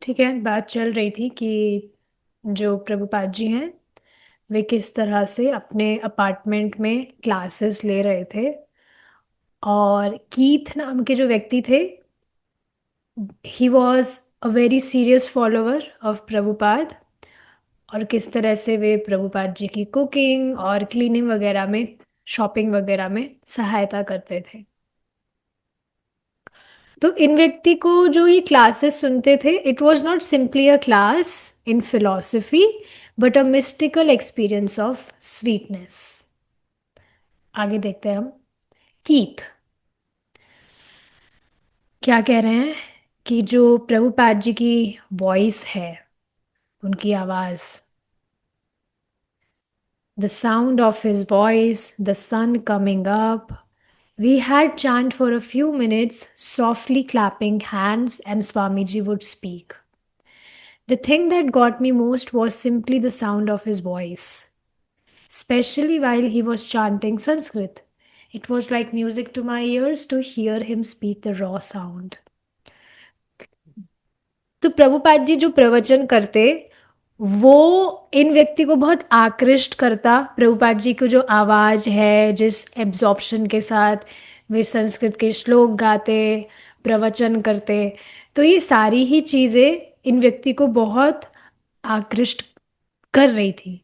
ठीक है, बात चल रही थी कि जो प्रभुपाद जी हैं वे किस तरह से अपने अपार्टमेंट में क्लासेस ले रहे थे, और कीथ नाम के जो व्यक्ति थे, he was a very serious follower of Prabhupada. और किस तरह से वे प्रभुपाद जी की कुकिंग और क्लीनिंग वगैरह में, शॉपिंग वगैरह में सहायता करते थे। तो इन व्यक्ति को जो ये क्लासेस सुनते थे, it was not simply a class in philosophy but a mystical experience of sweetness. आगे देखते हैं हम। कीथ क्या कह रहे हैं कि जो प्रभुपाद जी की वॉइस है, उनकी आवाज, the sound of his voice, the sun coming up, we had chant for a few minutes, softly clapping hands, and Swamiji would speak. The thing that got me most was simply the sound of his voice, especially while he was chanting Sanskrit. It was like music to my ears to hear him speak the raw sound. तो प्रभुपाद जी जो प्रवचन करते, वो इन व्यक्ति को बहुत आकृष्ट करता। प्रभुपाद जी की जो आवाज़ है, जिस एब्जॉर्प्शन के साथ वे संस्कृत के श्लोक गाते, प्रवचन करते, तो ये सारी ही चीज़ें इन व्यक्ति को बहुत आकृष्ट कर रही थी।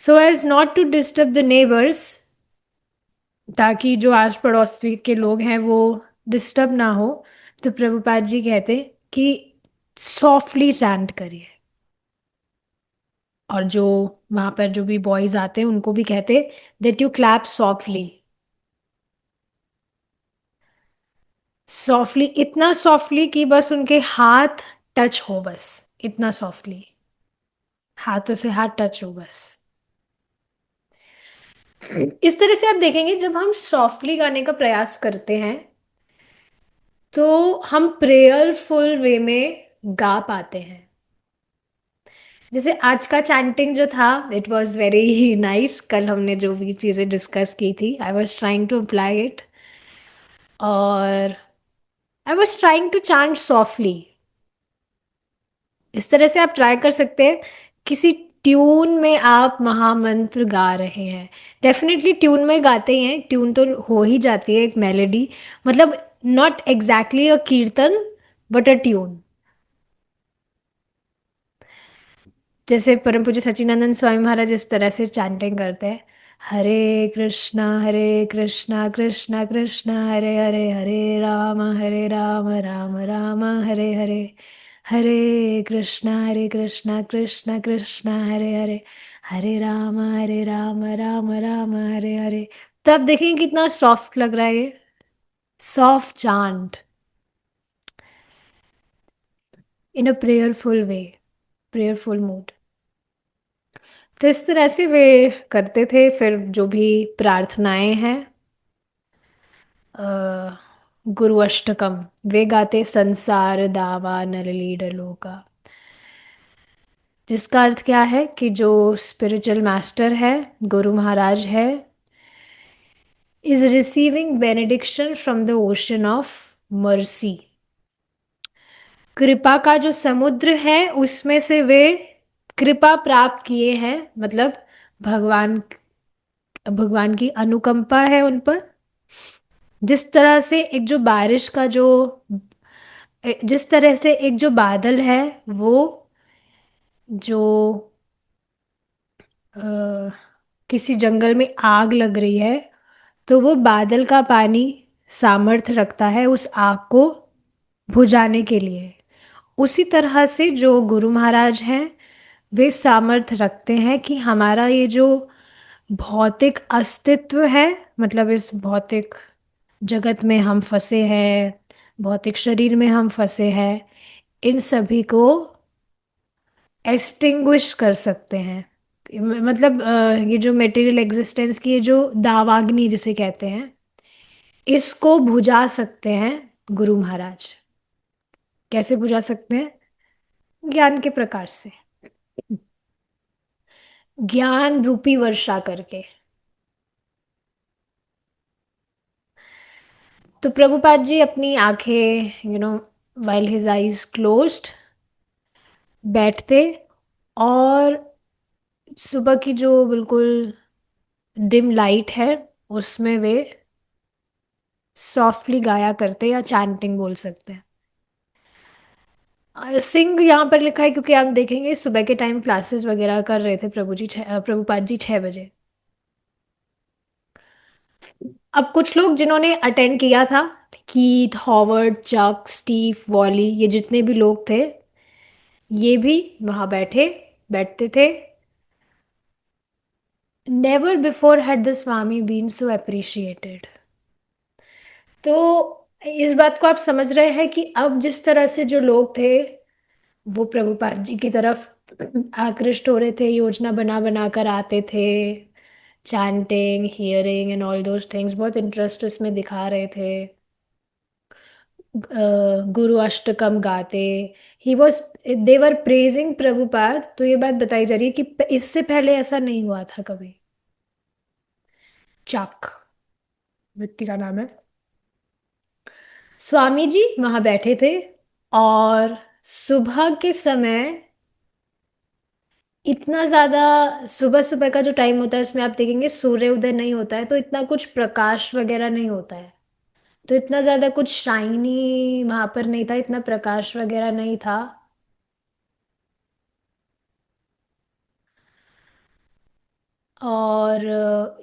So as not to disturb the neighbours, ताकि जो आस पड़ोस के लोग हैं वो डिस्टर्ब ना हो, तो प्रभुपाद जी कहते कि सॉफ्टली चैंट करिए। और जो वहां पर जो भी बॉयज आते हैं उनको भी कहते that you clap softly. Softly, इतना सॉफ्टली कि बस उनके हाथ टच हो, बस इतना सॉफ्टली, हाथों से हाथ टच हो बस। इस तरह से आप देखेंगे जब हम सॉफ्टली गाने का प्रयास करते हैं तो हम प्रेयरफुल वे में गा पाते हैं। जैसे आज का चैंटिंग जो था, इट वॉज वेरी नाइस। कल हमने जो भी चीज़ें डिस्कस की थी, I was trying to apply it, और I was trying to chant softly. इस तरह से आप ट्राई कर सकते हैं। किसी ट्यून में आप महामंत्र गा रहे हैं, डेफिनेटली ट्यून में गाते ही हैं, ट्यून तो हो ही जाती है, एक मेलेडी, मतलब नॉट एग्जैक्टली अ कीर्तन बट अ ट्यून। जैसे परम पूज्य सच्चिदानंद स्वामी महाराज इस तरह से चैंटिंग करते हैं, हरे कृष्णा कृष्णा कृष्णा हरे हरे, हरे राम राम राम हरे हरे, हरे कृष्णा कृष्णा कृष्णा हरे हरे, हरे राम राम राम हरे हरे। तब देखिए कितना सॉफ्ट लग रहा है ये, सॉफ्ट चांट इन अ प्रेयरफुल वे, प्रेयरफुल मूड। तो इस तरह से वे करते थे। फिर जो भी प्रार्थनाएं हैं, अ, गुरु अष्टकम वे गाते, संसार दावा नरली डलो का, जिसका अर्थ क्या है कि जो स्पिरिचुअल मास्टर है, गुरु महाराज है, is receiving benediction from the ocean of mercy. कृपा का जो समुद्र है उसमें से वे कृपा प्राप्त किए हैं, मतलब भगवान, भगवान की अनुकंपा है उन पर। जिस तरह से एक जो बारिश का जो, जिस तरह से एक जो बादल है, वो जो अ, किसी जंगल में आग लग रही है, तो वो बादल का पानी सामर्थ्य रखता है उस आग को बुझाने के लिए। उसी तरह से जो गुरु महाराज हैं, वे सामर्थ्य रखते हैं कि हमारा ये जो भौतिक अस्तित्व है, मतलब इस भौतिक जगत में हम फंसे हैं, भौतिक शरीर में हम फंसे हैं, इन सभी को एक्सटिंग्विश कर सकते हैं। मतलब ये जो मटेरियल एग्जिस्टेंस की ये जो दावाग्नि जिसे कहते हैं, इसको बुझा सकते हैं गुरु महाराज। कैसे बुझा सकते हैं? ज्ञान के प्रकाश से, ज्ञान रूपी वर्षा करके। तो प्रभुपाद जी अपनी आंखें, while his eyes closed, बैठते, और सुबह की जो बिल्कुल डिम लाइट है उसमें वे सॉफ्टली गाया करते, या चैंटिंग बोल सकते हैं। सिंह यहाँ पर लिखा है क्योंकि आप देखेंगे सुबह के टाइम क्लासेस वगैरह कर रहे थे प्रभुपाद जी 6 बजे। अब कुछ लोग जिन्होंने अटेंड किया था, कीथ, हॉवर्ड, चक, स्टीव, वॉली, ये जितने भी लोग थे, ये भी वहां बैठते थे। Never before had the swami been so appreciated. तो इस बात को आप समझ रहे हैं कि अब जिस तरह से जो लोग थे वो प्रभुपाद जी की तरफ आकृष्ट हो रहे थे, योजना बना बना कर आते थे, chanting, hearing and all those things, बहुत इंटरेस्ट इसमें दिखा रहे थे, गुरु अष्टकम गाते, he was they were praising Prabhupada. तो ये बात बताई जा रही है कि इससे पहले ऐसा नहीं हुआ था कभी। चक व्यक्ति का नाम है। स्वामी जी वहां बैठे थे, और सुबह के समय इतना ज्यादा, सुबह सुबह का जो टाइम होता है उसमें आप देखेंगे सूर्य उदय नहीं होता है, तो इतना कुछ प्रकाश वगैरह नहीं होता है, तो इतना ज्यादा कुछ शाइनी वहां पर नहीं था, इतना प्रकाश वगैरह नहीं था। और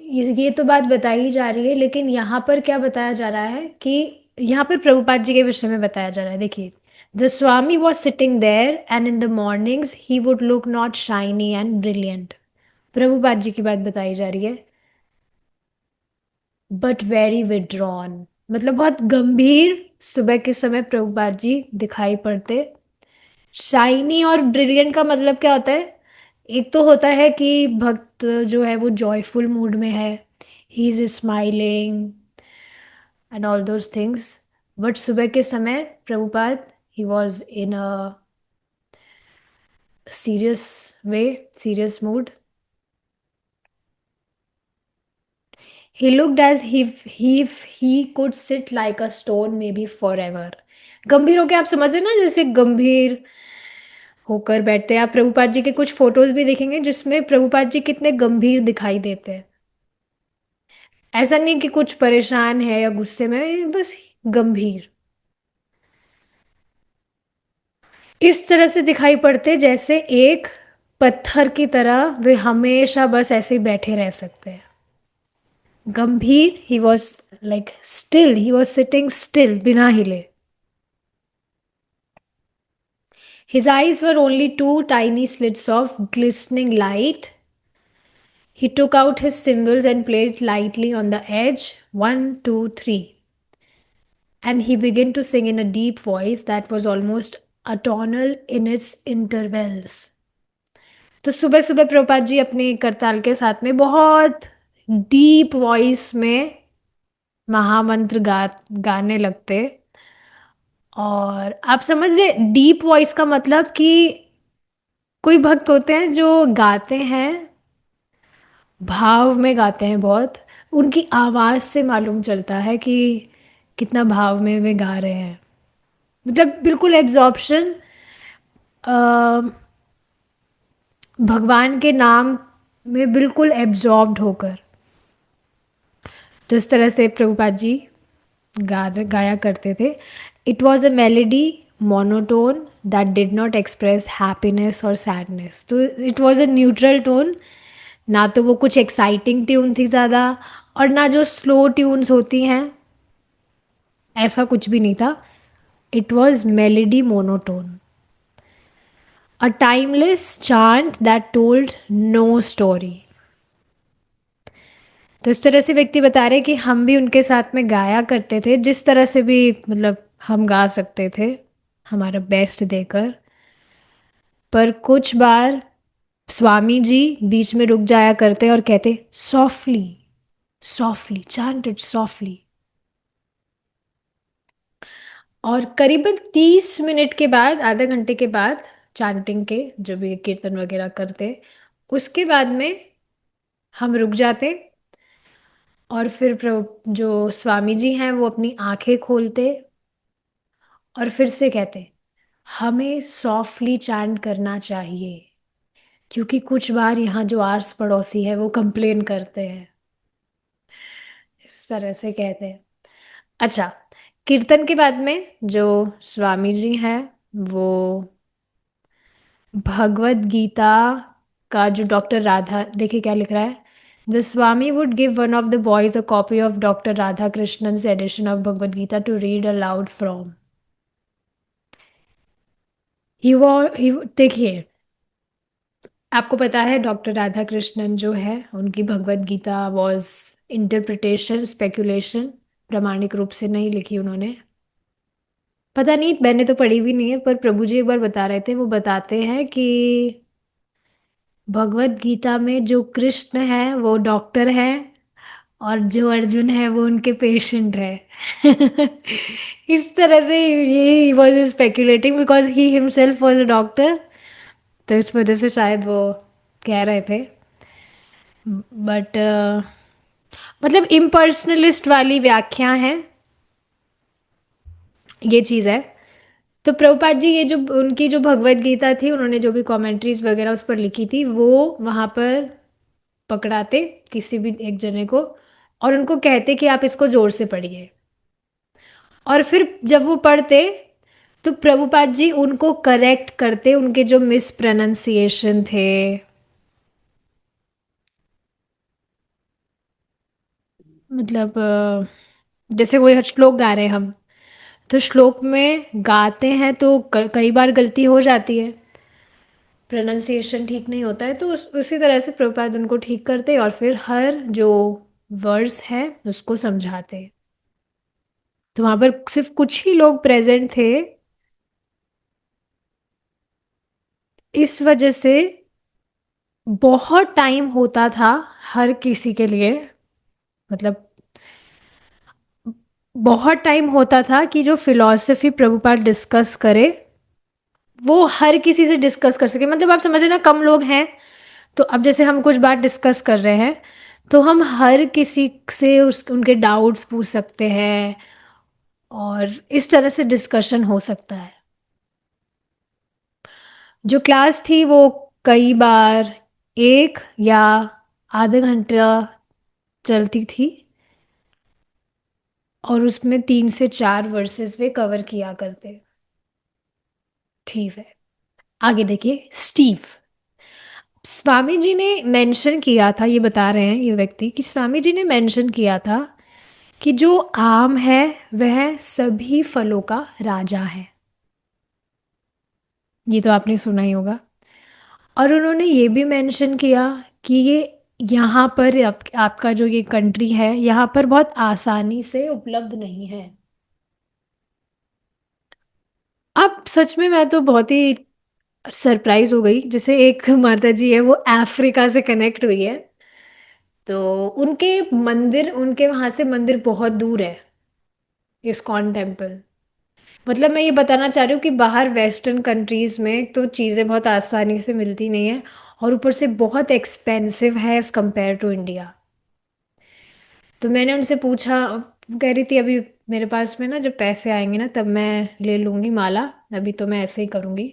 ये तो बात बताई जा रही है, लेकिन यहाँ पर क्या बताया जा रहा है कि यहाँ पर प्रभुपाद जी के विषय में बताया जा रहा है। देखिए, the swami was sitting there and in the mornings he would look not shiny and brilliant. Prabhupada ji की बात बताई जा रही है। बट वेरी विड्रॉन, मतलब बहुत गंभीर सुबह के समय प्रभुपाद जी दिखाई पड़ते। शाइनी और ब्रिलियंट का मतलब क्या होता है? एक तो होता है कि भक्त जो है वो जॉयफुल मूड में है, he is smiling and all those things. But सुबह के समय Prabhupada, he was in a serious way, serious mood. He looked as if he could sit like a stone maybe forever। गंभीर होके आप समझ रहे ना, जैसे गंभीर होकर बैठते हैं। आप प्रभुपाद जी के कुछ फोटोज भी देखेंगे जिसमें प्रभुपाद जी कितने गंभीर दिखाई देते हैं। ऐसा नहीं कि कुछ परेशान है या गुस्से में, बस गंभीर इस तरह से दिखाई पड़ते जैसे एक पत्थर की तरह वे हमेशा बस ऐसे ही बैठे रह सकते हैं। गंभीर, he was like still, he was sitting still, बिना हिले। His eyes were only two tiny slits of glistening light. He took out his cymbals and played lightly on the edge, one, two, three. And he began to sing in a deep voice that was almost atonal in its intervals. तो सुबह सुबह प्रभुपाद जी अपने करताल के साथ में बहुत deep voice में महामंत्र गाने लगते। और आप समझ रहे, डीप वॉइस का मतलब कि कोई भक्त होते हैं जो गाते हैं, भाव में गाते हैं बहुत, उनकी आवाज से मालूम चलता है कि कितना भाव में वे गा रहे हैं। मतलब बिल्कुल एब्जॉर्प्शन, भगवान के नाम में बिल्कुल एब्जॉर्ब्ड होकर। तो इस तरह से प्रभुपाद जी गाया करते थे। It was a melody monotone that did not express happiness और सैडनेस। तो it was a neutral tone, ना तो वो कुछ एक्साइटिंग ट्यून थी ज़्यादा, और ना जो स्लो ट्यून्स होती हैं, ऐसा कुछ भी नहीं था। It was melody monotone, a timeless chant that told no story. तो इस तरह से व्यक्ति बता रहे कि हम भी उनके साथ में गाया करते थे, जिस तरह से भी मतलब हम गा सकते थे हमारा बेस्ट देकर। पर कुछ बार स्वामी जी बीच में रुक जाया करते और कहते, softly, softly chant it softly. और करीबन 30 मिनट के बाद, आधे घंटे के बाद चांटिंग के, जो भी कीर्तन वगैरह करते, उसके बाद में हम रुक जाते। और फिर जो स्वामी जी हैं वो अपनी आंखें खोलते, और फिर से कहते, हमें सॉफ्टली चैंट करना चाहिए, क्योंकि कुछ बार यहाँ जो आर्स पड़ोसी है वो कंप्लेन करते हैं। इस तरह से कहते हैं। अच्छा, कीर्तन के बाद में जो स्वामी जी हैं, वो भगवत गीता का जो डॉक्टर राधा, देखिए क्या लिख रहा है, the swami would give one of the boys a copy of doctor Radhakrishnan edition of Bhagavad Gita to read aloud from. देखिए, आपको पता है डॉक्टर राधा कृष्णन जो है, उनकी Bhagavad Gita was interpretation speculation, प्रामाणिक रूप से नहीं लिखी उन्होंने। पता नहीं, मैंने तो पढ़ी भी नहीं है, पर प्रभु जी एक बार बता रहे थे, वो बताते हैं कि भगवत गीता में जो कृष्ण है वो डॉक्टर है, और जो अर्जुन है वो उनके पेशेंट है। इस तरह से ये was speculating because he himself was a doctor, तो इस वजह से शायद वो कह रहे थे। बट मतलब इम्पर्सनलिस्ट वाली व्याख्या है, ये चीज़ है। तो प्रभुपाद जी ये जो उनकी जो भगवत गीता थी, उन्होंने जो भी कमेंट्रीज वगैरह उस पर लिखी थी, वो वहाँ पर पकड़ाते किसी भी एक जने को, और उनको कहते कि आप इसको जोर से पढ़िए। और फिर जब वो पढ़ते, तो प्रभुपाद जी उनको करेक्ट करते, उनके जो मिस प्रोनाउंसिएशन थे। मतलब जैसे कोई श्लोक गा रहे हैं हम, तो श्लोक में गाते हैं तो कई बार गलती हो जाती है, प्रोनाउंसिएशन ठीक नहीं होता है, तो उसी तरह से प्रभुपाद उनको ठीक करते और फिर हर जो वर्ड्स है उसको समझाते। तो वहाँ पर सिर्फ कुछ ही लोग प्रेजेंट थे, इस वजह से बहुत टाइम होता था हर किसी के लिए। मतलब बहुत टाइम होता था कि जो फिलॉसफी प्रभुपाद डिस्कस करे, वो हर किसी से डिस्कस कर सके। मतलब आप समझे ना, कम लोग हैं, तो अब जैसे हम कुछ बात डिस्कस कर रहे हैं, तो हम हर किसी से उनके डाउट्स पूछ सकते हैं, और इस तरह से डिस्कशन हो सकता है। जो क्लास थी वो कई बार एक या आधे घंटा चलती थी, और उसमें 3 से 4 वर्सेस वे कवर किया करते। ठीक है, आगे देखिए। स्टीव, स्वामी जी ने मेंशन किया था, ये बता रहे हैं ये व्यक्ति, कि स्वामी जी ने मेंशन किया था कि जो आम है वह सभी फलों का राजा है। ये तो आपने सुना ही होगा। और उन्होंने ये भी मेंशन किया कि ये यहाँ पर आपका जो ये कंट्री है, यहाँ पर बहुत आसानी से उपलब्ध नहीं है। अब सच में मैं तो बहुत ही सरप्राइज हो गई, जैसे एक माता जी है वो अफ्रीका से कनेक्ट हुई है, तो उनके मंदिर, उनके वहाँ से मंदिर बहुत दूर है, इस्कॉन टेम्पल। मतलब मैं ये बताना चाह रही हूँ कि बाहर वेस्टर्न कंट्रीज में तो चीज़ें बहुत आसानी से मिलती नहीं है, और ऊपर से बहुत एक्सपेंसिव है एज़ कम्पेयर टू इंडिया। तो मैंने उनसे पूछा, वो कह रही थी अभी मेरे पास में ना जब पैसे आएंगे ना तब मैं ले लूँगी माला, अभी तो मैं ऐसे ही करूँगी।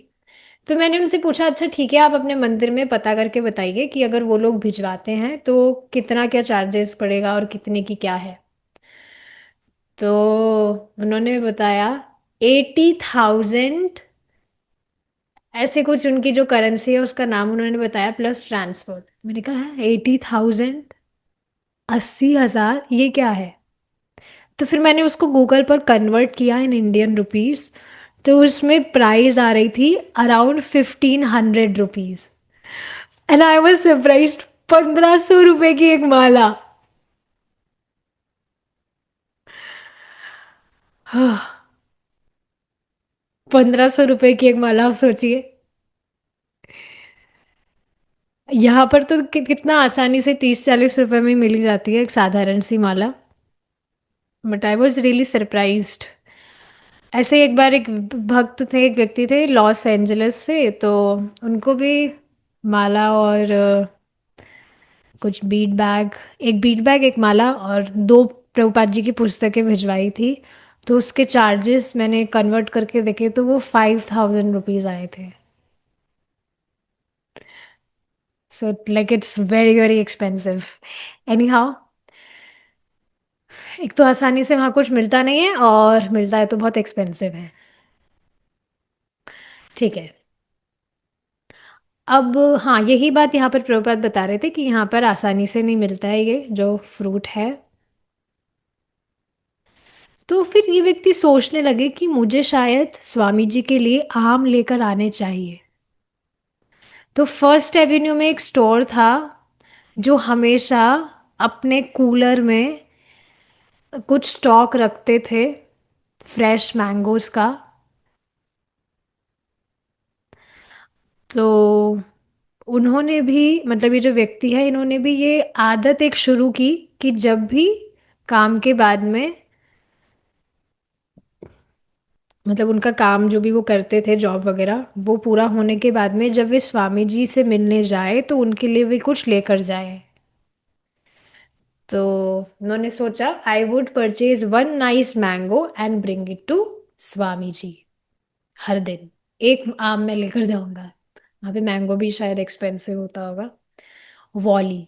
तो मैंने उनसे पूछा, अच्छा ठीक है, आप अपने मंदिर में पता करके बताइए कि अगर वो लोग भिजवाते हैं तो कितना क्या चार्जेस पड़ेगा और कितने की क्या है। तो उन्होंने बताया 80,000, ऐसे कुछ उनकी जो करेंसी है उसका नाम उन्होंने बताया, प्लस ट्रांसपोर्ट। मैंने कहा 80,000, 80,000, ये क्या है? तो फिर मैंने उसको गूगल पर कन्वर्ट किया इन इंडियन रुपीस, तो उसमें प्राइस आ रही थी around 1,500 rupees. And I was surprise, 1,500 रुपए की एक माला। 1,500 रुपए की एक माला, आप सोचिए। यहाँ पर तो कितना आसानी से 30-40 रुपए में मिल जाती है एक साधारण सी माला। But I was really surprised. ऐसे एक बार एक भक्त थे, एक व्यक्ति थे लॉस एंजलिस से, तो उनको भी माला और कुछ बीट बैग, एक बीट बैग, एक माला और 2 प्रभुपाद जी की पुस्तकें भिजवाई थी। तो उसके चार्जेस मैंने कन्वर्ट करके देखे तो वो 5,000 रुपीज़ आए थे। So like it's very very expensive. Any how, एक तो आसानी से वहाँ कुछ मिलता नहीं है और मिलता है तो बहुत एक्सपेंसिव है। ठीक है। अब हाँ, यही बात यहाँ पर प्रभुपाद बता रहे थे कि यहाँ पर आसानी से नहीं मिलता है ये जो फ्रूट है। तो फिर ये व्यक्ति सोचने लगे कि मुझे शायद स्वामी जी के लिए आम लेकर आने चाहिए। तो फर्स्ट एवेन्यू में एक स्टोर था जो हमेशा अपने कूलर में कुछ स्टॉक रखते थे फ्रेश मैंगोज का। तो उन्होंने भी, मतलब ये जो व्यक्ति है, इन्होंने भी ये आदत एक शुरू की कि जब भी काम के बाद में, मतलब उनका काम जो भी वो करते थे जॉब वगैरह, वो पूरा होने के बाद में जब वे स्वामी जी से मिलने जाए तो उनके लिए भी कुछ लेकर जाए। तो उन्होंने सोचा I would purchase one nice mango and bring it to swami ji. हर दिन एक आम मैं लेकर जाऊंगा। वहाँ पे मैंगो भी शायद एक्सपेंसिव होता होगा। वॉली,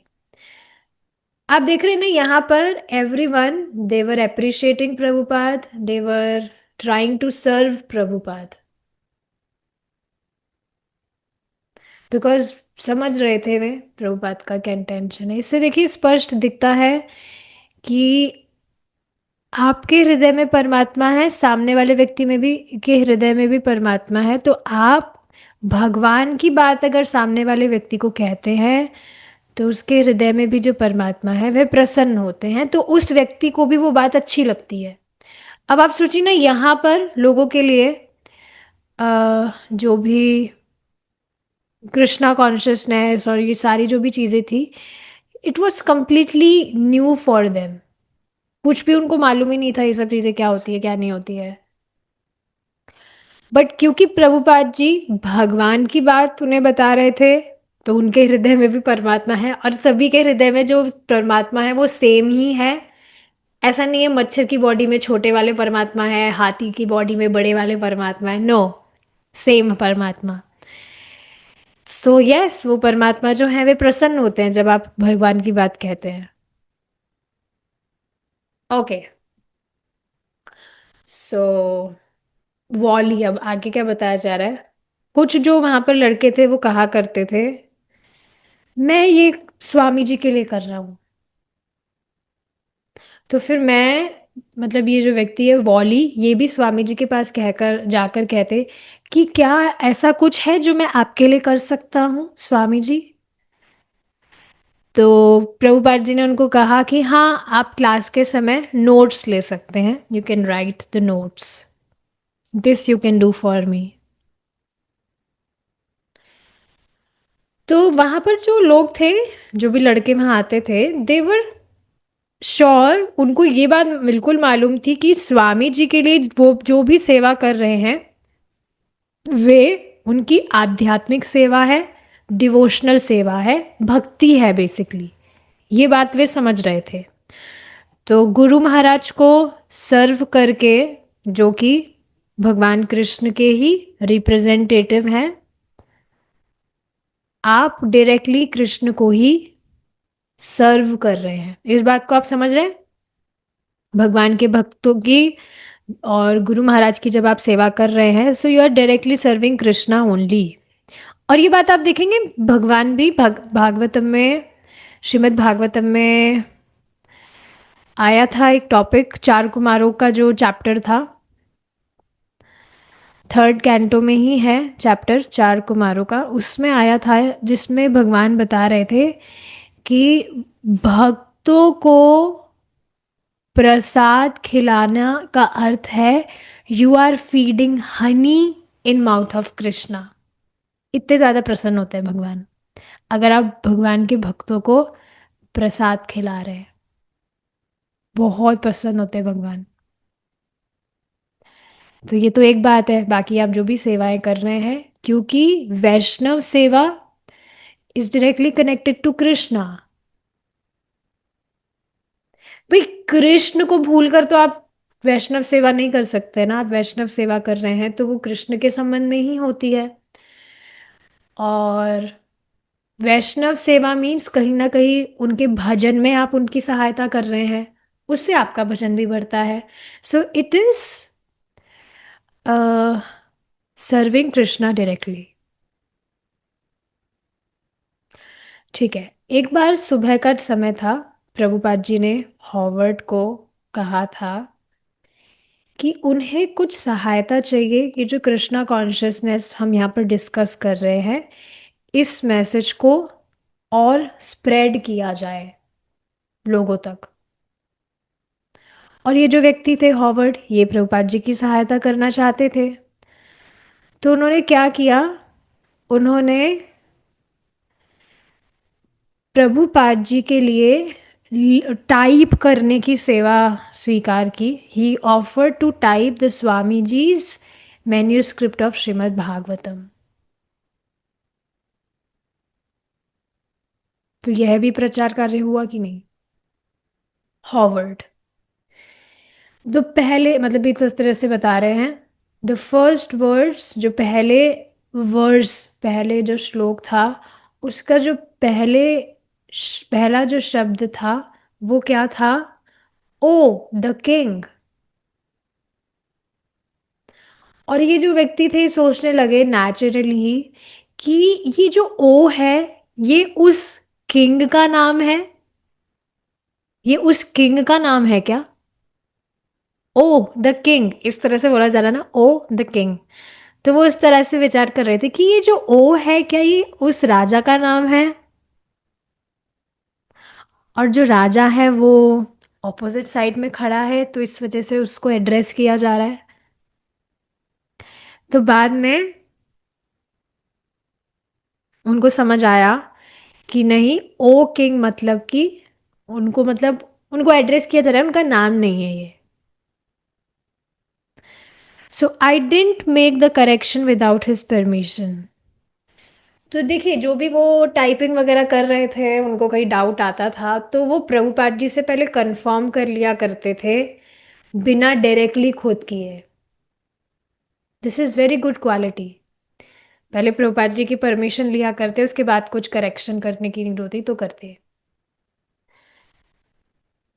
आप देख रहे हैं ना यहाँ पर, everyone they're appreciating Prabhupada, they're trying to serve Prabhupada, because समझ रहे थे वे प्रभुपाद का क्या इंटेंशन है। इससे देखिए स्पष्ट दिखता है कि आपके हृदय में परमात्मा है, सामने वाले व्यक्ति में भी के हृदय में भी परमात्मा है। तो आप भगवान की बात अगर सामने वाले व्यक्ति को कहते हैं तो उसके हृदय में भी जो परमात्मा है वह प्रसन्न होते हैं, तो उस व्यक्ति को भी वो बात अच्छी लगती है। अब आप सोचिए ना, यहाँ पर लोगों के लिए जो भी कृष्णा कॉन्शियसनेस और ये सारी जो भी चीज़ें थी, it was completely new for them. कुछ भी उनको मालूम ही नहीं था ये सब चीज़ें क्या होती है क्या नहीं होती है। बट क्योंकि प्रभुपाद जी भगवान की बात उन्हें बता रहे थे, तो उनके हृदय में भी परमात्मा है और सभी के हृदय में जो परमात्मा है वो सेम ही है। ऐसा नहीं है मच्छर की बॉडी में छोटे वाले परमात्मा है, हाथी की बॉडी में बड़े वाले परमात्मा है, नो, सेम परमात्मा। सो यस, वो परमात्मा जो है वे प्रसन्न होते हैं जब आप भगवान की बात कहते हैं। ओके, सो वॉली, अब आगे क्या बताया जा रहा है। कुछ जो वहां पर लड़के थे वो कहा करते थे मैं ये स्वामी जी के लिए कर रहा हूँ। तो फिर मैं, मतलब ये जो व्यक्ति है वॉली, ये भी स्वामी जी के पास कहकर जाकर कहते कि क्या ऐसा कुछ है जो मैं आपके लिए कर सकता हूँ स्वामी जी। तो प्रभुपाद जी ने उनको कहा कि हाँ, आप क्लास के समय नोट्स ले सकते हैं, you can write the notes, this you can do for me. तो वहां पर जो लोग थे, जो भी लड़के वहां आते थे, देवर श्योर, उनको ये बात बिल्कुल मालूम थी कि स्वामी जी के लिए वो जो भी सेवा कर रहे हैं वे उनकी आध्यात्मिक सेवा है, डिवोशनल सेवा है, भक्ति है बेसिकली। ये बात वे समझ रहे थे। तो गुरु महाराज को सर्व करके, जो कि भगवान कृष्ण के ही रिप्रेजेंटेटिव हैं, आप डायरेक्टली कृष्ण को ही सर्व कर रहे हैं। इस बात को आप समझ रहे हैं, भगवान के भक्तों की और गुरु महाराज की जब आप सेवा कर रहे हैं, so you are directly serving Krishna only. और ये बात आप देखेंगे भगवान भी भागवतम में, श्रीमद् भागवतम में आया था एक टॉपिक, चार कुमारों का जो चैप्टर था, थर्ड कैंटो में ही है चैप्टर चार कुमारों का, उसमें आया था जिसमें भगवान बता रहे थे कि भक्तों को प्रसाद खिलाना का अर्थ है you are feeding honey in mouth of Krishna. इतने ज़्यादा प्रसन्न होते हैं भगवान अगर आप भगवान के भक्तों को प्रसाद खिला रहे हैं, बहुत प्रसन्न होते हैं भगवान। तो ये तो एक बात है, बाकी आप जो भी सेवाएं कर रहे हैं, क्योंकि Vaishnava seva is directly connected to Krishna. भाई कृष्ण को भूल कर तो आप वैष्णव सेवा नहीं कर सकते ना, आप वैष्णव सेवा कर रहे हैं तो वो कृष्ण के संबंध में ही होती है। और वैष्णव सेवा मीन्स कहीं ना कहीं उनके भजन में आप उनकी सहायता कर रहे हैं, उससे आपका भजन भी बढ़ता है। So it is serving Krishna directly. ठीक है, एक बार सुबह का समय था, प्रभुपाद जी ने हॉवर्ड को कहा था कि उन्हें कुछ सहायता चाहिए, ये जो कृष्णा कॉन्शियसनेस हम यहाँ पर डिस्कस कर रहे हैं, इस मैसेज को और स्प्रेड किया जाए लोगों तक। और ये जो व्यक्ति थे हॉवर्ड, ये प्रभुपाद जी की सहायता करना चाहते थे। तो उन्होंने क्या किया, उन्होंने प्रभुपाद जी के लिए टाइप करने की सेवा स्वीकार की। He offer to type the Swami ji's manuscript of Shrimad Bhagavatam. तो यह भी प्रचार कार्य हुआ कि नहीं। हॉवर्ड जो पहले, मतलब इस तरह से बता रहे हैं, द फर्स्ट वर्ड्स, जो पहले वर्ड्स, पहले जो श्लोक था, उसका जो पहला जो शब्द था वो क्या था, ओ द किंग। और ये जो व्यक्ति थे सोचने लगे नेचुरली ही कि ये जो ओ है, ये उस किंग का नाम है, ये उस किंग का नाम है क्या। ओ द किंग, इस तरह से बोला जा रहा ना, ओ द किंग। तो वो इस तरह से विचार कर रहे थे कि ये जो ओ है, क्या ये उस राजा का नाम है, और जो राजा है वो ऑपोजिट साइड में खड़ा है, तो इस वजह से उसको एड्रेस किया जा रहा है। तो बाद में उनको समझ आया कि नहीं, ओ किंग मतलब कि उनको, मतलब उनको एड्रेस किया जा रहा है, उनका नाम नहीं है ये। So I didn't make the correction without his permission. तो देखिए, जो भी वो टाइपिंग वगैरह कर रहे थे, उनको कहीं डाउट आता था तो वो प्रभुपाद जी से पहले कंफर्म कर लिया करते थे, बिना डायरेक्टली खुद किए। This is very good quality. पहले प्रभुपाद जी की परमिशन लिया करते, उसके बाद कुछ करेक्शन करने की नीड होती तो करते।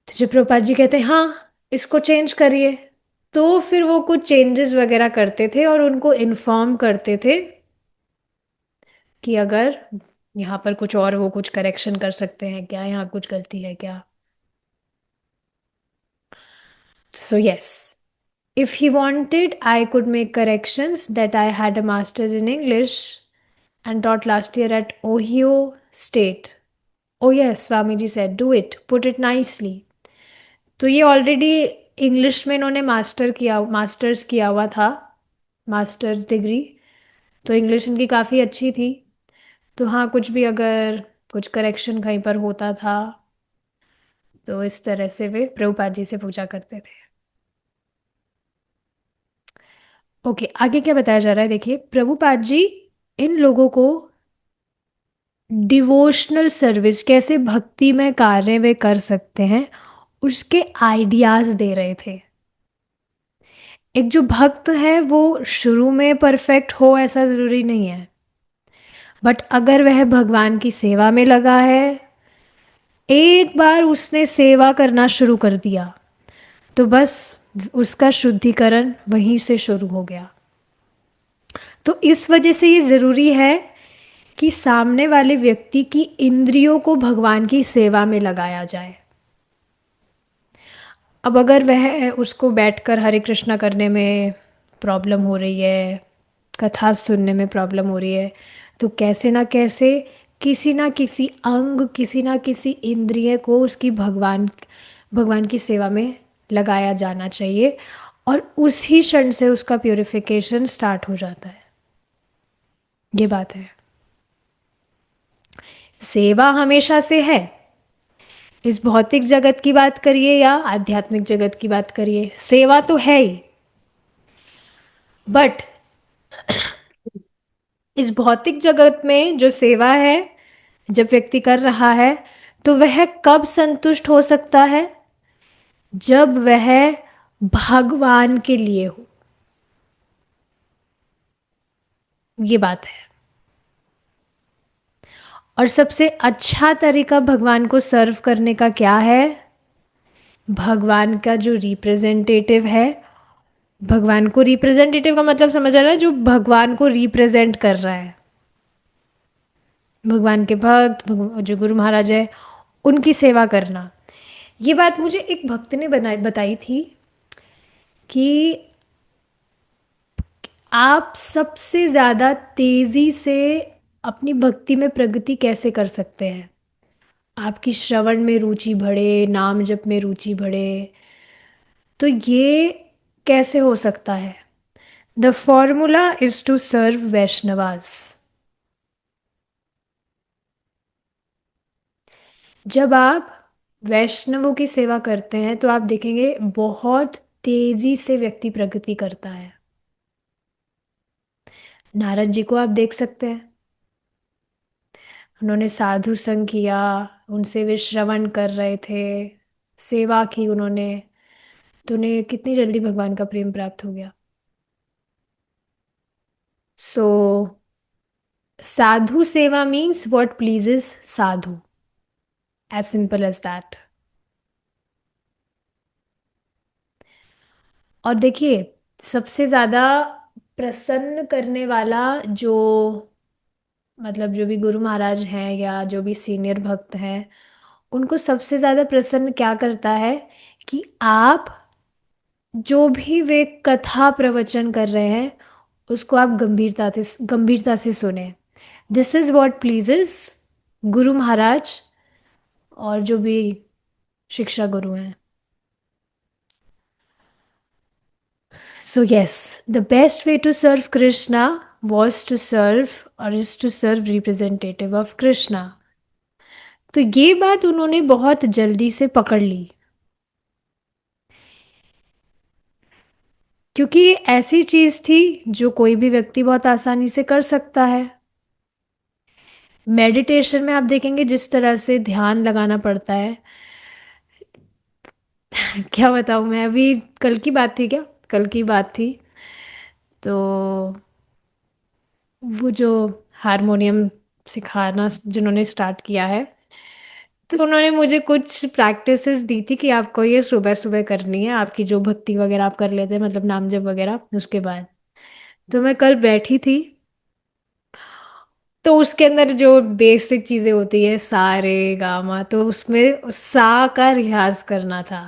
तो जब प्रभुपाद जी कहते हाँ इसको चेंज करिए, तो फिर वो कुछ चेंजेस वगैरह करते थे और उनको इन्फॉर्म करते थे कि अगर यहाँ पर कुछ और, वो कुछ करेक्शन कर सकते हैं क्या, यहाँ कुछ गलती है क्या। So yes, if he wanted, I could make corrections that I had a master's in English and taught last year at Ohio State. Oh yes, Swamiji said, do it, put it nicely. तो ये already English में इन्होंने masters किया हुआ था, masters degree. तो English इनकी काफ़ी अच्छी थी। तो हाँ, कुछ भी अगर कुछ करेक्शन कहीं पर होता था तो इस तरह से वे प्रभुपाद जी से पूछा करते थे। ओके, आगे क्या बताया जा रहा है, देखिए प्रभुपाद जी इन लोगों को डिवोशनल सर्विस, कैसे भक्ति में कार्य वे कर सकते हैं, उसके आइडियाज दे रहे थे। एक जो भक्त है वो शुरू में परफेक्ट हो ऐसा ज़रूरी नहीं है, बट अगर वह भगवान की सेवा में लगा है, एक बार उसने सेवा करना शुरू कर दिया, तो बस उसका शुद्धिकरण वहीं से शुरू हो गया। तो इस वजह से ये ज़रूरी है कि सामने वाले व्यक्ति की इंद्रियों को भगवान की सेवा में लगाया जाए। अब अगर वह, उसको बैठकर हरे कृष्णा करने में प्रॉब्लम हो रही है, कथा सुनने में प्रॉब्लम हो रही है, तो कैसे ना कैसे किसी ना किसी अंग, किसी ना किसी इंद्रिय को उसकी भगवान भगवान की सेवा में लगाया जाना चाहिए, और उसी क्षण से उसका प्योरिफिकेशन स्टार्ट हो जाता है। ये बात है, सेवा हमेशा से है। इस भौतिक जगत की बात करिए या आध्यात्मिक जगत की बात करिए, सेवा तो है ही। बट इस भौतिक जगत में जो सेवा है, जब व्यक्ति कर रहा है, तो वह कब संतुष्ट हो सकता है, जब वह भगवान के लिए हो। ये बात है। और सबसे अच्छा तरीका भगवान को सर्व करने का क्या है? भगवान का जो रिप्रेजेंटेटिव है, भगवान को रिप्रेजेंटेटिव का मतलब समझ आ रहा है, जो भगवान को रिप्रेजेंट कर रहा है, भगवान के भक्त, जो गुरु महाराज है, उनकी सेवा करना। ये बात मुझे एक भक्त ने बताई थी कि आप सबसे ज़्यादा तेज़ी से अपनी भक्ति में प्रगति कैसे कर सकते हैं, आपकी श्रवण में रुचि बढ़े, नाम जप में रुचि बढ़े, तो ये कैसे हो सकता है? The formula is to serve Vaishnavas. जब आप वैष्णवों की सेवा करते हैं तो आप देखेंगे बहुत तेजी से व्यक्ति प्रगति करता है। नारद जी को आप देख सकते हैं, उन्होंने साधु संग किया, उनसे वे श्रवण कर रहे थे, सेवा की उन्होंने, तो उन्हें कितनी जल्दी भगवान का प्रेम प्राप्त हो गया। So sadhu seva means what pleases sadhu, as simple as that. और देखिए, सबसे ज़्यादा प्रसन्न करने वाला जो, मतलब जो भी गुरु महाराज हैं या जो भी सीनियर भक्त हैं, उनको सबसे ज़्यादा प्रसन्न क्या करता है कि आप जो भी वे कथा प्रवचन कर रहे हैं उसको आप गंभीरता से सुने। This is what pleases Guru Maharaj और जो भी शिक्षा गुरु हैं। So, yes, the best way to serve Krishna was to serve or is to serve representative of Krishna. तो ये बात उन्होंने बहुत जल्दी से पकड़ ली, क्योंकि ये ऐसी चीज थी जो कोई भी व्यक्ति बहुत आसानी से कर सकता है। मेडिटेशन में आप देखेंगे जिस तरह से ध्यान लगाना पड़ता है, क्या बताऊँ मैं, अभी कल की बात थी, क्या कल की बात थी, तो वो जो हारमोनियम सिखाना जिन्होंने स्टार्ट किया है, तो उन्होंने मुझे कुछ प्रैक्टिसेस दी थी कि आपको ये सुबह सुबह करनी है, आपकी जो भक्ति वगैरह आप कर लेते हैं, मतलब नाम जप वगैरह, उसके बाद। तो मैं कल बैठी थी, तो उसके अंदर जो बेसिक चीज़ें होती है, सा रे गा मा, तो उसमें सा का रियाज करना था।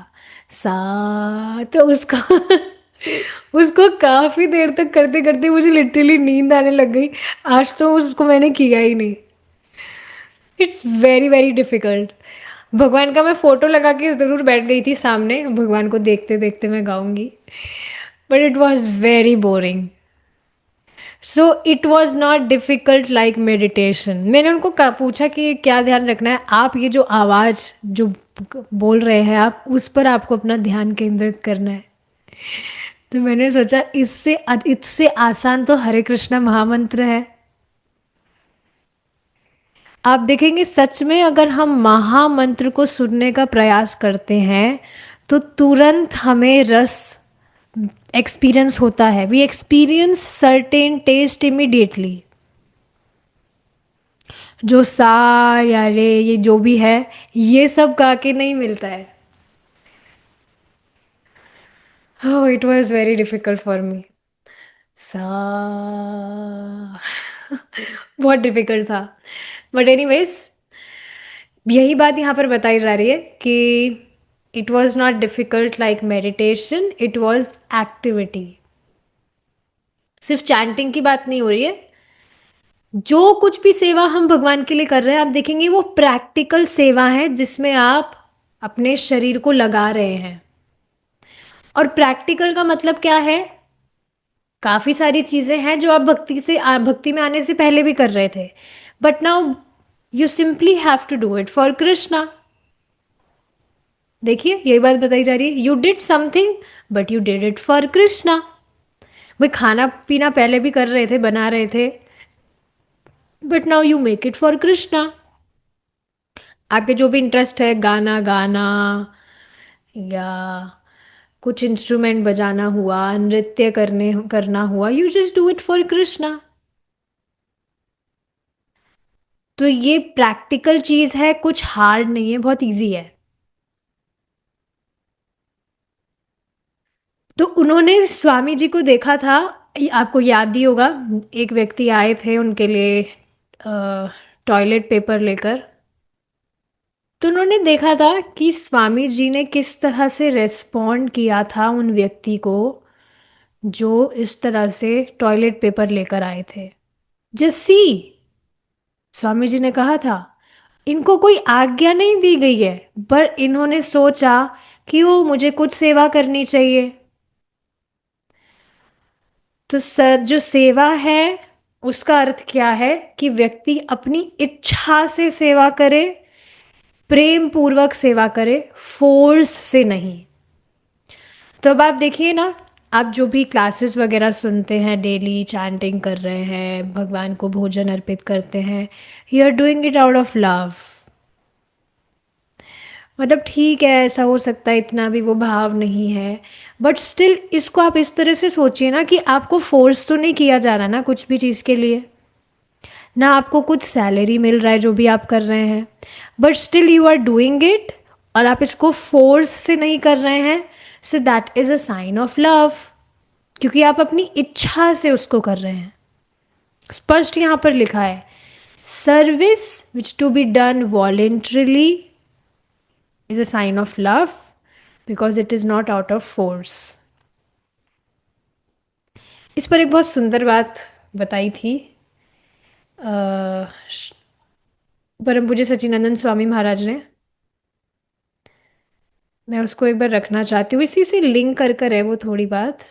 सा, तो उसका उसको काफ़ी देर तक करते करते मुझे लिटरली नींद आने लग गई। आज तो उसको मैंने किया ही नहीं। It's very very difficult. भगवान का मैं फोटो लगा के ज़रूर बैठ गई थी सामने, भगवान को देखते देखते मैं गाऊंगी, but it was very boring. So it was not difficult like meditation. मैंने उनको पूछा कि क्या ध्यान रखना है, आप ये जो आवाज़ जो बोल रहे हैं आप, उस पर आपको अपना ध्यान केंद्रित करना है। तो मैंने सोचा इससे आसान तो हरे कृष्णा महामंत्र है। आप देखेंगे सच में अगर हम महामंत्र को सुनने का प्रयास करते हैं तो तुरंत हमें रस एक्सपीरियंस होता है, we experience certain taste immediately. जो सा या रे, ये जो भी है, ये सब गा के नहीं मिलता है। Oh, it was very difficult for me. सा बहुत डिफिकल्ट था। बट एनीवेज, यही बात यहाँ पर बताई जा रही है कि it was not difficult like meditation, it was activity. सिर्फ चैंटिंग की बात नहीं हो रही है, जो कुछ भी सेवा हम भगवान के लिए कर रहे हैं आप देखेंगे वो प्रैक्टिकल सेवा है जिसमें आप अपने शरीर को लगा रहे हैं। और प्रैक्टिकल का मतलब क्या है? काफी सारी चीजें हैं जो आप भक्ति में आने से पहले भी कर रहे थे, but now you simply have to do it for Krishna. देखिए, यही बात बताई जा रही है, you did something but you did it for Krishna. भाई खाना पीना पहले भी कर रहे थे, बना रहे थे, but now you make it for Krishna. आपके जो भी इंटरेस्ट है, गाना गाना या कुछ इंस्ट्रूमेंट बजाना हुआ, नृत्य करने करना हुआ, you just do it for Krishna. तो ये प्रैक्टिकल चीज है, कुछ हार्ड नहीं है, बहुत इजी है। तो उन्होंने स्वामी जी को देखा था, आपको याद ही होगा, एक व्यक्ति आए थे उनके लिए टॉयलेट पेपर लेकर। तो उन्होंने देखा था कि स्वामी जी ने किस तरह से रेस्पॉन्ड किया था उन व्यक्ति को जो इस तरह से टॉयलेट पेपर लेकर आए थे। जस्सी, स्वामी जी ने कहा था, इनको कोई आज्ञा नहीं दी गई है, पर इन्होंने सोचा कि वो मुझे कुछ सेवा करनी चाहिए। तो सर, जो सेवा है उसका अर्थ क्या है कि व्यक्ति अपनी इच्छा से सेवा करे, प्रेम पूर्वक सेवा करे, फोर्स से नहीं। तो अब आप देखिए ना, आप जो भी क्लासेस वगैरह सुनते हैं, डेली चैंटिंग कर रहे हैं, भगवान को भोजन अर्पित करते हैं, you are doing it out of love. मतलब ठीक है, ऐसा हो सकता है इतना भी वो भाव नहीं है, बट स्टिल इसको आप इस तरह से सोचिए ना कि आपको फोर्स तो नहीं किया जा रहा ना कुछ भी चीज़ के लिए, ना आपको कुछ सैलरी मिल रहा है जो भी आप कर रहे हैं, but still you are doing it, और आप इसको फोर्स से नहीं कर रहे हैं, so that is a sign of love, क्योंकि आप अपनी इच्छा से उसको कर रहे हैं। स्पष्ट यहाँ पर लिखा है, service which to be done voluntarily is a sign of love because it is not out of force. इस पर एक बहुत सुंदर बात बताई थी परम पूज्य सच्चिदानंद स्वामी महाराज ने। मैं उसको एक बार रखना चाहती हूँ, इसी से लिंक कर कर है वो थोड़ी बात,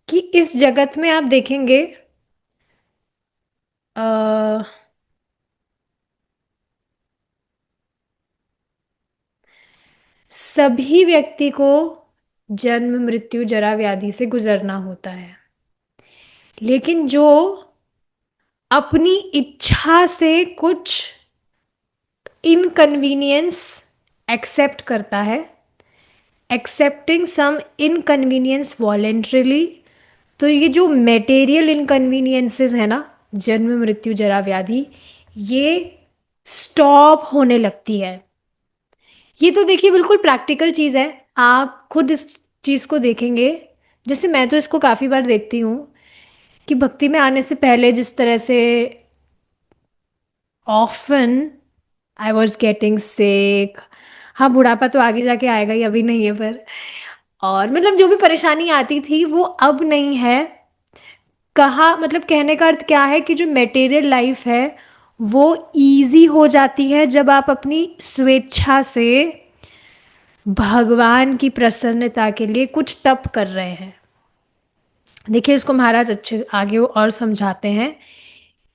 कि इस जगत में आप देखेंगे अ, सभी व्यक्ति को जन्म मृत्यु जरा व्याधि से गुजरना होता है, लेकिन जो अपनी इच्छा से कुछ इनकन्वीनियंस एक्सेप्ट करता है, एक्सेप्टिंग सम इनकन्वीनियंस वॉलेंट्रली, तो ये जो मेटेरियल इनकन्वीनियंसेस है ना, जन्म मृत्यु जरा व्याधि, ये स्टॉप होने लगती है। ये तो देखिए बिल्कुल प्रैक्टिकल चीज़ है, आप खुद इस चीज़ को देखेंगे। जैसे मैं तो इसको काफ़ी बार देखती हूँ कि भक्ति में आने से पहले जिस तरह से ऑफन आई वॉज गेटिंग सिक, हाँ बुढ़ापा तो आगे जाके आएगा ही, अभी नहीं है पर, और मतलब जो भी परेशानी आती थी वो अब नहीं है। कहा मतलब कहने का अर्थ क्या है कि जो मटेरियल लाइफ है वो इजी हो जाती है जब आप अपनी स्वेच्छा से भगवान की प्रसन्नता के लिए कुछ तप कर रहे हैं। देखिए इसको महाराज अच्छे आगे वो और समझाते हैं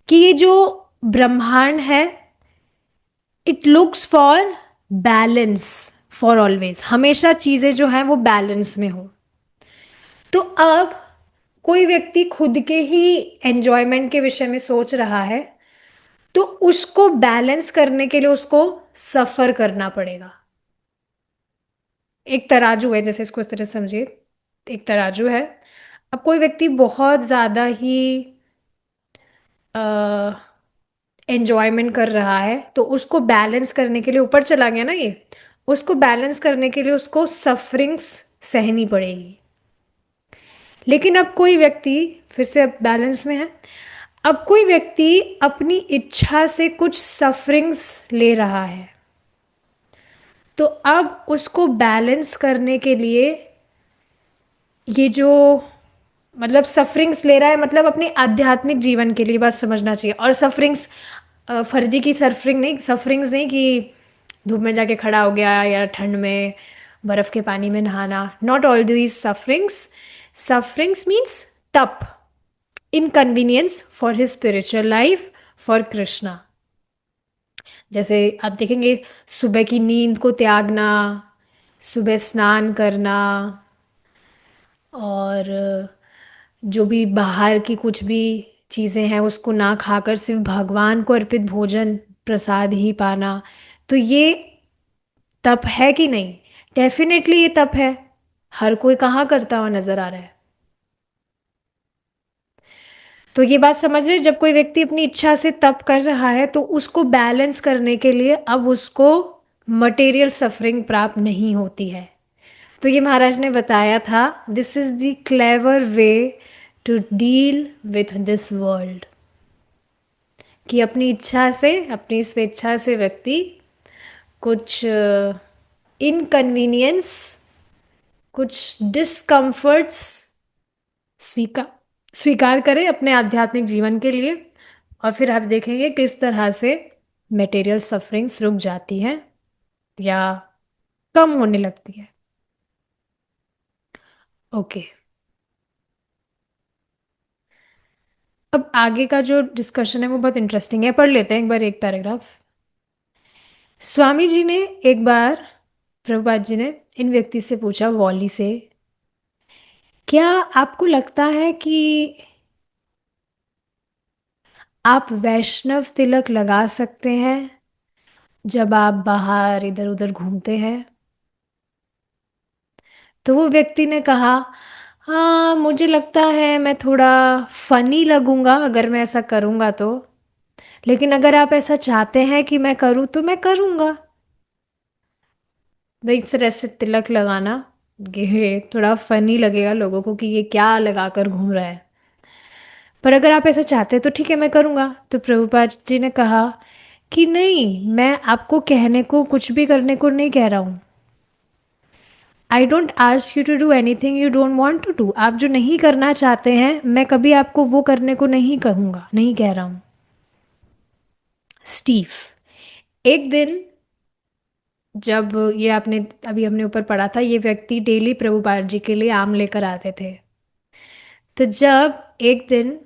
कि ये जो ब्रह्मांड है, it looks for balance, for always, हमेशा चीज़ें जो हैं वो बैलेंस में हो। तो अब कोई व्यक्ति खुद के ही एंजॉयमेंट के विषय में सोच रहा है, तो उसको बैलेंस करने के लिए उसको सफ़र करना पड़ेगा। एक तराजू है, जैसे इसको इस तरह से समझिए, एक तराजू है। अब कोई व्यक्ति बहुत ज़्यादा ही एंजॉयमेंट कर रहा है, तो उसको बैलेंस करने के लिए, ऊपर चला गया ना ये, उसको बैलेंस करने के लिए उसको सफरिंग्स सहनी पड़ेगी। लेकिन अब कोई व्यक्ति, फिर से अब बैलेंस में है, अब कोई व्यक्ति अपनी इच्छा से कुछ सफरिंग्स ले रहा है, तो अब उसको बैलेंस करने के लिए ये जो मतलब सफरिंग्स ले रहा है, मतलब अपने आध्यात्मिक जीवन के लिए बात समझना चाहिए। और सफरिंग्स फर्जी की सफरिंग नहीं, सफरिंग्स नहीं कि धूप में जाके खड़ा हो गया या ठंड में बर्फ़ के पानी में नहाना, not all these sufferings. Sufferings means tapa, inconvenience for his spiritual life, for Krishna. जैसे आप देखेंगे सुबह की नींद को त्यागना, सुबह स्नान करना, और जो भी बाहर की कुछ भी चीज़ें हैं उसको ना खाकर सिर्फ भगवान को अर्पित भोजन प्रसाद ही पाना, तो ये तप है कि नहीं? डेफिनेटली ये तप है। हर कोई कहाँ करता हुआ नजर आ रहा है। तो ये बात समझ रहे हैं, जब कोई व्यक्ति अपनी इच्छा से तप कर रहा है तो उसको बैलेंस करने के लिए अब उसको मटेरियल सफरिंग प्राप्त नहीं होती है। तो ये महाराज ने बताया था, this is the clever way to deal with this world. कि अपनी इच्छा से, अपनी स्वेच्छा से व्यक्ति कुछ इनकन्वीनियंस, कुछ डिस्कम्फर्ट्स स्वीकार स्वीकार करें अपने आध्यात्मिक जीवन के लिए। और फिर आप देखेंगे किस तरह से मटेरियल सफरिंग्स रुक जाती हैं या कम होने लगती है। ओके। अब आगे का जो डिस्कशन है वो बहुत इंटरेस्टिंग है, पढ़ लेते हैं एक बार एक पैराग्राफ। स्वामी जी ने एक बार, प्रभुपाद जी ने इन व्यक्ति से पूछा, वॉली से, क्या आपको लगता है कि आप वैष्णव तिलक लगा सकते हैं जब आप बाहर इधर उधर घूमते हैं? तो वो व्यक्ति ने कहा, हाँ मुझे लगता है मैं थोड़ा फनी लगूंगा अगर मैं ऐसा करूंगा तो, लेकिन अगर आप ऐसा चाहते हैं कि मैं करूँ तो मैं करूंगा। भाई इस तरह से तिलक लगाना, ये थोड़ा फनी लगेगा लोगों को कि ये क्या लगा कर घूम रहा है, पर अगर आप ऐसा चाहते हैं तो ठीक है मैं करूंगा। तो प्रभुपाद जी ने कहा कि नहीं, मैं आपको कहने को कुछ भी करने को नहीं कह रहा हूँ। I don't ask you to do anything you don't want to do. आप जो नहीं करना चाहते हैं मैं कभी आपको वो करने को नहीं कहूँगा, नहीं कह रहा हूँ। स्टीव, एक दिन, जब ये आपने अभी हमने ऊपर पढ़ा था, ये व्यक्ति डेली प्रभुपाद जी के लिए आम लेकर आते थे। तो जब एक दिन,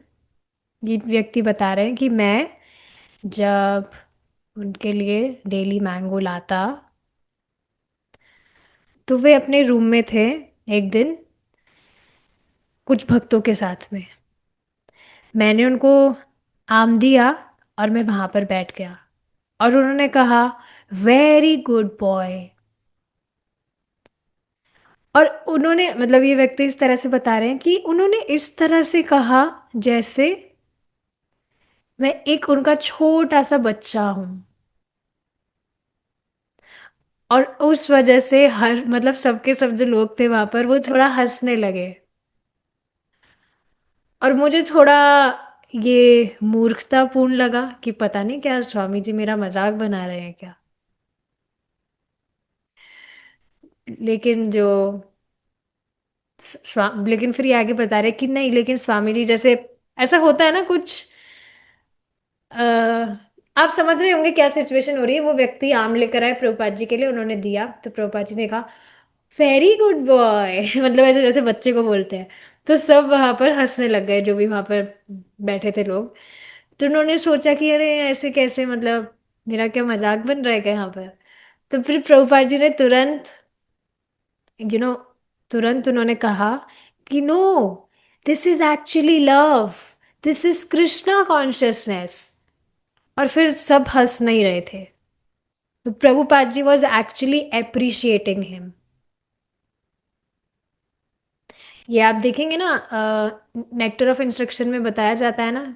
ये व्यक्ति बता रहे हैं कि मैं जब उनके लिए डेली मैंगो लाता तो वे अपने रूम में थे एक दिन कुछ भक्तों के साथ में। मैंने उनको आम दिया और मैं वहां पर बैठ गया और उन्होंने कहा, वेरी गुड बॉय। और उन्होंने, मतलब ये व्यक्ति इस तरह से बता रहे हैं कि उन्होंने इस तरह से कहा जैसे मैं एक उनका छोटा सा बच्चा हूं। और उस वजह से हर, मतलब सबके सब जो लोग थे वहां पर वो थोड़ा हंसने लगे। और मुझे थोड़ा ये मूर्खतापूर्ण लगा कि पता नहीं क्या स्वामी जी मेरा मजाक बना रहे हैं क्या। लेकिन जो लेकिन फिर ये आगे बता रहे कि नहीं, लेकिन स्वामी जी जैसे, ऐसा होता है ना कुछ, आप समझ रहे होंगे क्या सिचुएशन हो रही है। वो व्यक्ति आम लेकर आए प्रभुपाद जी के लिए, उन्होंने दिया तो प्रभुपाद जी ने कहा, वेरी गुड बॉय मतलब ऐसे जैसे बच्चे को बोलते हैं। तो सब वहां पर हंसने लग गए जो भी वहां पर बैठे थे लोग। तो उन्होंने सोचा कि अरे ऐसे कैसे, मतलब मेरा क्या मजाक बन रहा है क्या यहाँ पर। तो फिर प्रभुपाद जी ने तुरंत, यू नो तुरंत उन्होंने कहा कि no, this is actually love, this is Krishna consciousness. और फिर सब हंस नहीं रहे थे। तो Prabhupada ji was actually appreciating him. ये आप देखेंगे ना, नेक्टर ऑफ इंस्ट्रक्शन में बताया जाता है ना,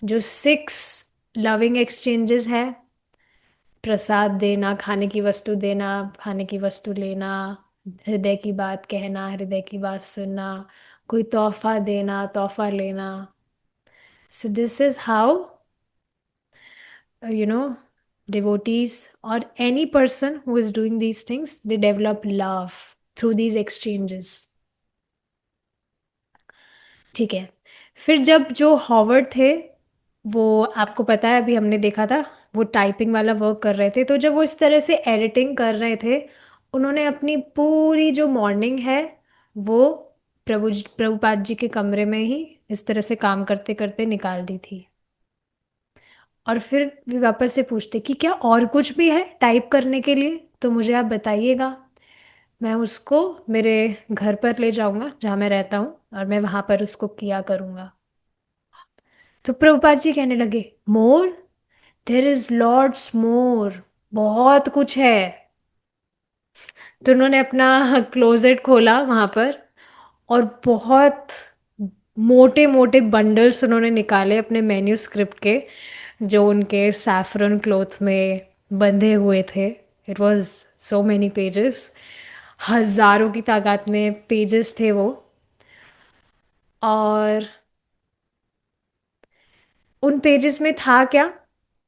जो 6 लविंग एक्सचेंजेस है, प्रसाद देना, खाने की वस्तु देना, खाने की वस्तु लेना, हृदय की बात कहना, हृदय की बात सुनना, कोई तोहफा देना, तोहफा लेना। So this is how, you know devotees or any person who is doing these things, they develop love through these exchanges। ठीक है। फिर जब जो हॉवर्ड थे, वो आपको पता है अभी हमने देखा था, वो टाइपिंग वाला वर्क कर रहे थे। तो जब वो इस तरह से एडिटिंग कर रहे थे, उन्होंने अपनी पूरी जो मॉर्निंग है वो प्रभुपाद जी के कमरे में ही इस तरह से काम करते करते निकाल दी थी। और फिर वे वापस से पूछते कि क्या और कुछ भी है टाइप करने के लिए, तो मुझे आप बताइएगा, मैं उसको मेरे घर पर ले जाऊंगा जहाँ मैं रहता हूँ और मैं वहाँ पर उसको किया करूँगा। तो प्रभुपाद जी कहने लगे, मोर, देर इज लॉर्ड्स मोर, बहुत कुछ है। तो उन्होंने अपना क्लोजेट खोला वहां पर, और बहुत मोटे मोटे बंडल्स उन्होंने निकाले अपने मेन्यू स्क्रिप्ट के, जो उनके सैफरन क्लॉथ में बंधे हुए थे। It was so many pages, हजारों की तादाद में पेजेस थे वो। और उन पेजेस में था क्या?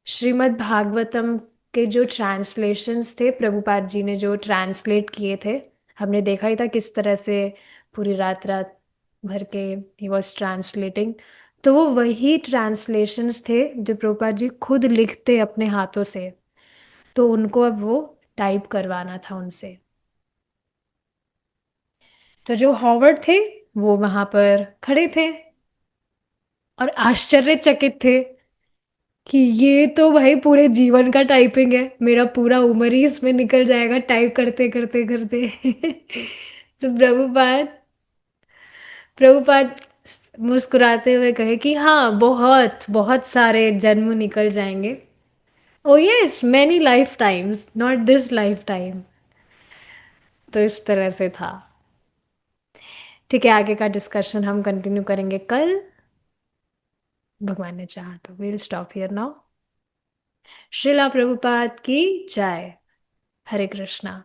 श्रीमद् भागवतम के जो ट्रांसलेशंस थे, प्रभुपाद जी ने जो ट्रांसलेट किए थे। हमने देखा ही था किस तरह से पूरी रात रात भर के ही वॉज ट्रांसलेटिंग। तो वो वही ट्रांसलेशंस थे जो प्रभुपाद जी खुद लिखते अपने हाथों से। तो उनको अब वो टाइप करवाना था उनसे। तो जो हॉवर्ड थे वो वहां पर खड़े थे और आश्चर्यचकित थे कि ये तो भाई पूरे जीवन का टाइपिंग है, मेरा पूरा उम्र ही इसमें निकल जाएगा टाइप करते करते करते। तो प्रभुपाद प्रभुपाद मुस्कुराते हुए कहे कि हाँ, बहुत बहुत सारे जन्म निकल जाएंगे। ओ yes, many life times, not this life time. तो इस तरह से था। ठीक है, आगे का डिस्कशन हम कंटिन्यू करेंगे कल, भगवान ने चाहा तो। Will stop here now. Srila Prabhupada की जय। हरे कृष्णा।